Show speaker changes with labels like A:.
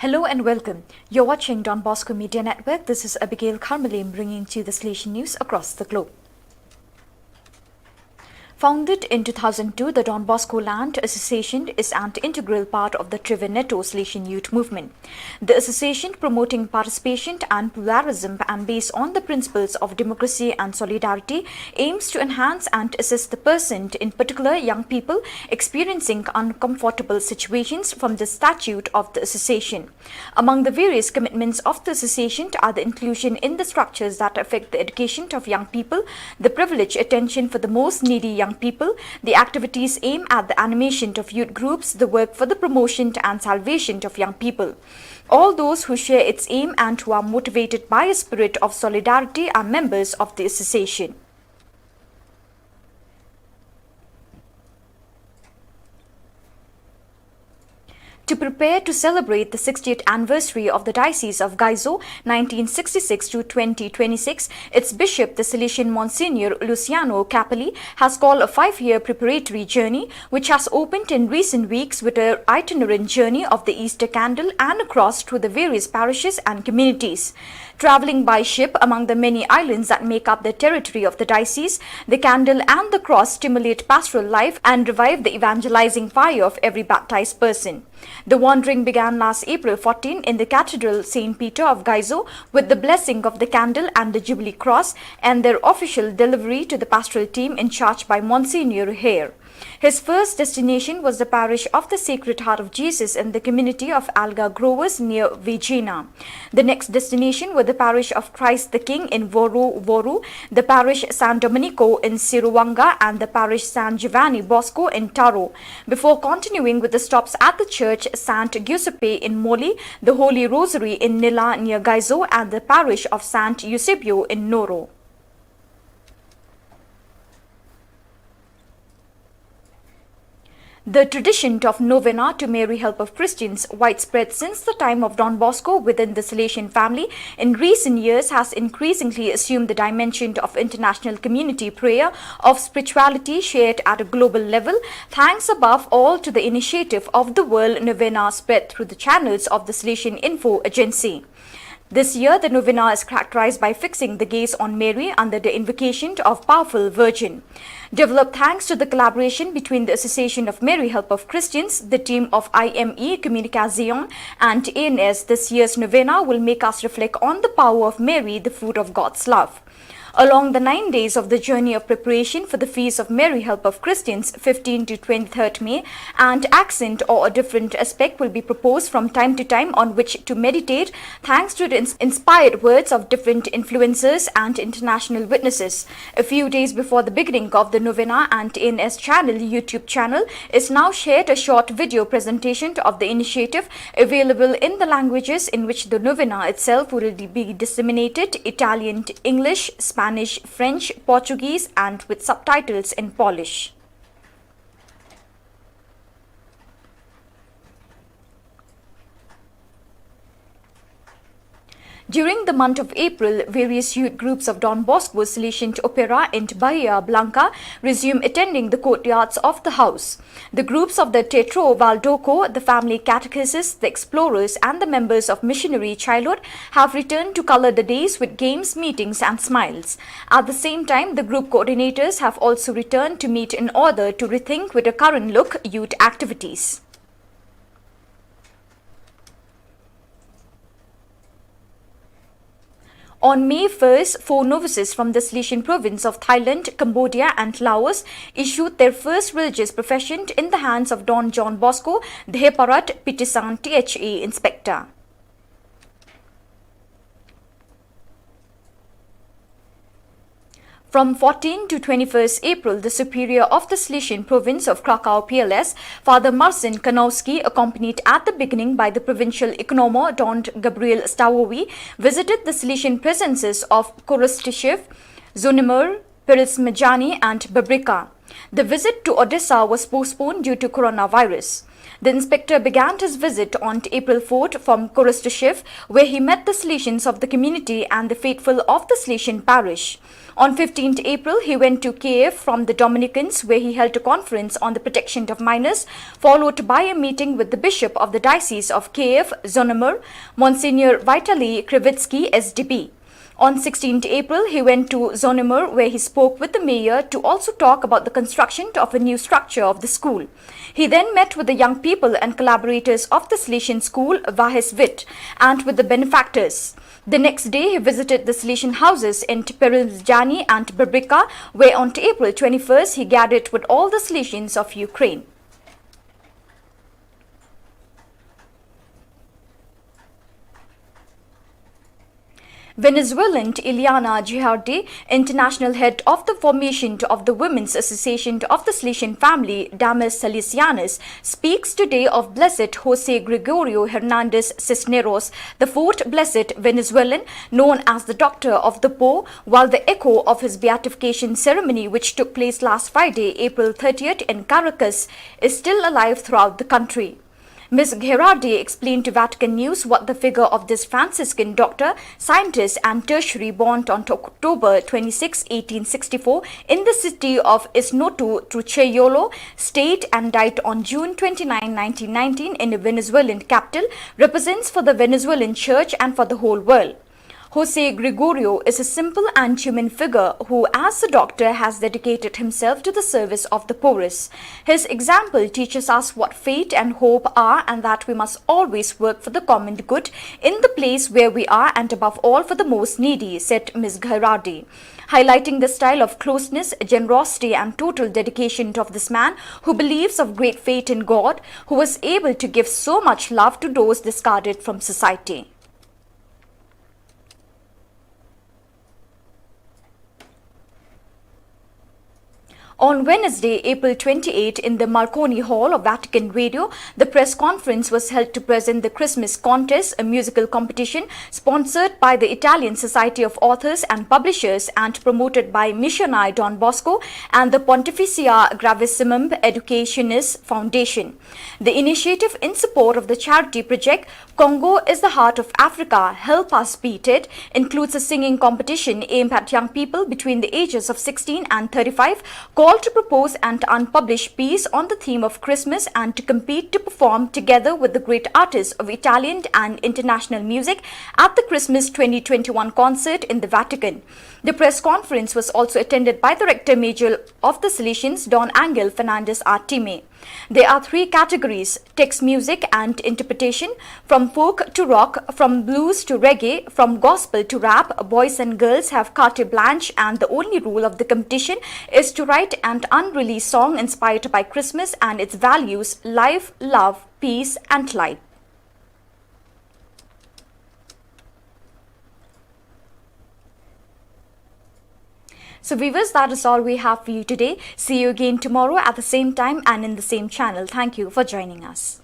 A: Hello and welcome. You're watching Don Bosco Media Network. This is Abigail Carmelim bringing to you the Salesian news across the globe. Founded in 2002, the Don Bosco Land Association is an integral part of the Triveneto Salesian youth movement. The association, promoting participation and pluralism and based on the principles of democracy and solidarity, aims to enhance and assist the person, in particular young people, experiencing uncomfortable situations from the statute of the association. Among the various commitments of the association are the inclusion in the structures that affect the education of young people, the privileged attention for the most needy young people, the activities aim at the animation of youth groups, the work for the promotion and salvation of young people. All those who share its aim and who are motivated by a spirit of solidarity are members of the association. To prepare to celebrate the 60th anniversary of the Diocese of Gaizo, 1966 to 2026, its bishop, the Salesian Monsignor Luciano Capelli, has called a 5-year preparatory journey, which has opened in recent weeks with an itinerant journey of the Easter candle and across through the various parishes and communities. Traveling by ship among the many islands that make up the territory of the diocese, the candle and the cross stimulate pastoral life and revive the evangelizing fire of every baptized person. The wandering began last April 14 in the Cathedral St. Peter of Gaizo with the blessing of the candle and the Jubilee Cross and their official delivery to the pastoral team in charge by Monsignor Hare. His first destination was the parish of the Sacred Heart of Jesus in the community of Alga Growers near Vijayana. The next destination were the parish of Christ the King in Voru, the parish San Domenico in Siruwanga and the parish San Giovanni Bosco in Taro, before continuing with the stops at the church Sant Giuseppe in Moli, the Holy Rosary in Nila near Gaizo and the parish of Sant Eusebio in Noro. The tradition of novena to Mary Help of Christians, widespread since the time of Don Bosco within the Salesian family, in recent years has increasingly assumed the dimension of international community prayer, of spirituality shared at a global level, thanks above all to the initiative of the World Novena spread through the channels of the Salesian Info Agency. This year, the novena is characterized by fixing the gaze on Mary under the invocation of Powerful Virgin. Developed thanks to the collaboration between the Association of Mary Help of Christians, the team of IME Communication and ANS, this year's novena will make us reflect on the power of Mary, the fruit of God's love. Along the 9 days of the journey of preparation for the Feast of Mary Help of Christians, 15 to 23rd May, and accent or a different aspect will be proposed from time to time on which to meditate, thanks to the inspired words of different influencers and international witnesses. A few days before the beginning of the novena, and ANS channel YouTube channel is now shared a short video presentation of the initiative available in the languages in which the novena itself will be disseminated: Italian, English, Spanish, French, Portuguese, and with subtitles in Polish. During the month of April, various youth groups of Don Bosco Salesian Opera in Bahia Blanca resume attending the courtyards of the house. The groups of the Teatro Valdoco, the Family Catechists, the Explorers, and the members of Missionary Childhood have returned to color the days with games, meetings, and smiles. At the same time, the group coordinators have also returned to meet in order to rethink with a current look youth activities. On May 1st, 4 novices from the Salesian province of Thailand, Cambodia and Laos issued their first religious profession in the hands of Don John Bosco, the Heparat Pitisan THE Inspector. From 14 to 21st April, the Superior of the Salesian Province of Krakow PLS, Father Marcin Kanowski, accompanied at the beginning by the Provincial Economo Don Gabriel Stawowi, visited the Salesian presences of Korostishev, Zunimir, Perismajani and Babrika. The visit to Odessa was postponed due to coronavirus. The inspector began his visit on April 4th from Korostashiv, where he met the Salesians of the community and the faithful of the Salesian parish. On 15th April, he went to Kiev from the Dominicans, where he held a conference on the protection of minors, followed by a meeting with the Bishop of the Diocese of Kiev, Zhytomyr, Monsignor Vitaly Krivitsky, SDB. On 16th April, he went to Zhytomyr, where he spoke with the mayor to also talk about the construction of a new structure of the school. He then met with the young people and collaborators of the Salesian school, Vahisvit, and with the benefactors. The next day, he visited the Salesian houses in Perizhany and Babrika, where on April 21st, he gathered with all the Salesians of Ukraine. Venezuelan Ileana Gihardi, international head of the formation of the Women's Association of the Salesian family, Damas Salesianas, speaks today of Blessed Jose Gregorio Hernandez Cisneros, the fourth blessed Venezuelan, known as the Doctor of the Poor, while the echo of his beatification ceremony, which took place last Friday, April 30th in Caracas, is still alive throughout the country. Ms. Gherardi explained to Vatican News what the figure of this Franciscan doctor, scientist and tertiary born on October 26, 1864 in the city of Isnotu, Trucheyolo State and died on June 29, 1919 in the Venezuelan capital, represents for the Venezuelan church and for the whole world. Jose Gregorio is a simple and human figure who, as a doctor, has dedicated himself to the service of the poorest. His example teaches us what faith and hope are and that we must always work for the common good in the place where we are and above all for the most needy, said Ms. Gherardi, highlighting the style of closeness, generosity and total dedication of this man who believes of great faith in God, who was able to give so much love to those discarded from society. On Wednesday, April 28, in the Marconi Hall of Vatican Radio, the press conference was held to present the Christmas Contest, a musical competition sponsored by the Italian Society of Authors and Publishers and promoted by Missionary Don Bosco and the Pontificia Gravissimum Educationis Foundation. The initiative in support of the charity project Congo is the Heart of Africa, Help Us Beat It, includes a singing competition aimed at young people between the ages of 16 and 35, called to propose an unpublished piece on the theme of Christmas and to compete to perform together with the great artists of Italian and international music at the Christmas 2021 concert in the Vatican. The press conference was also attended by the Rector Major of the Salesians, Don Angel Fernandez Artime. There are three categories: text music and interpretation, from folk to rock, from blues to reggae, from gospel to rap. Boys and girls have carte blanche, and the only rule of the competition is to write an unreleased song inspired by Christmas and its values: life, love, peace and light. So viewers, that is all we have for you today. See you again tomorrow at the same time and in the same channel. Thank you for joining us.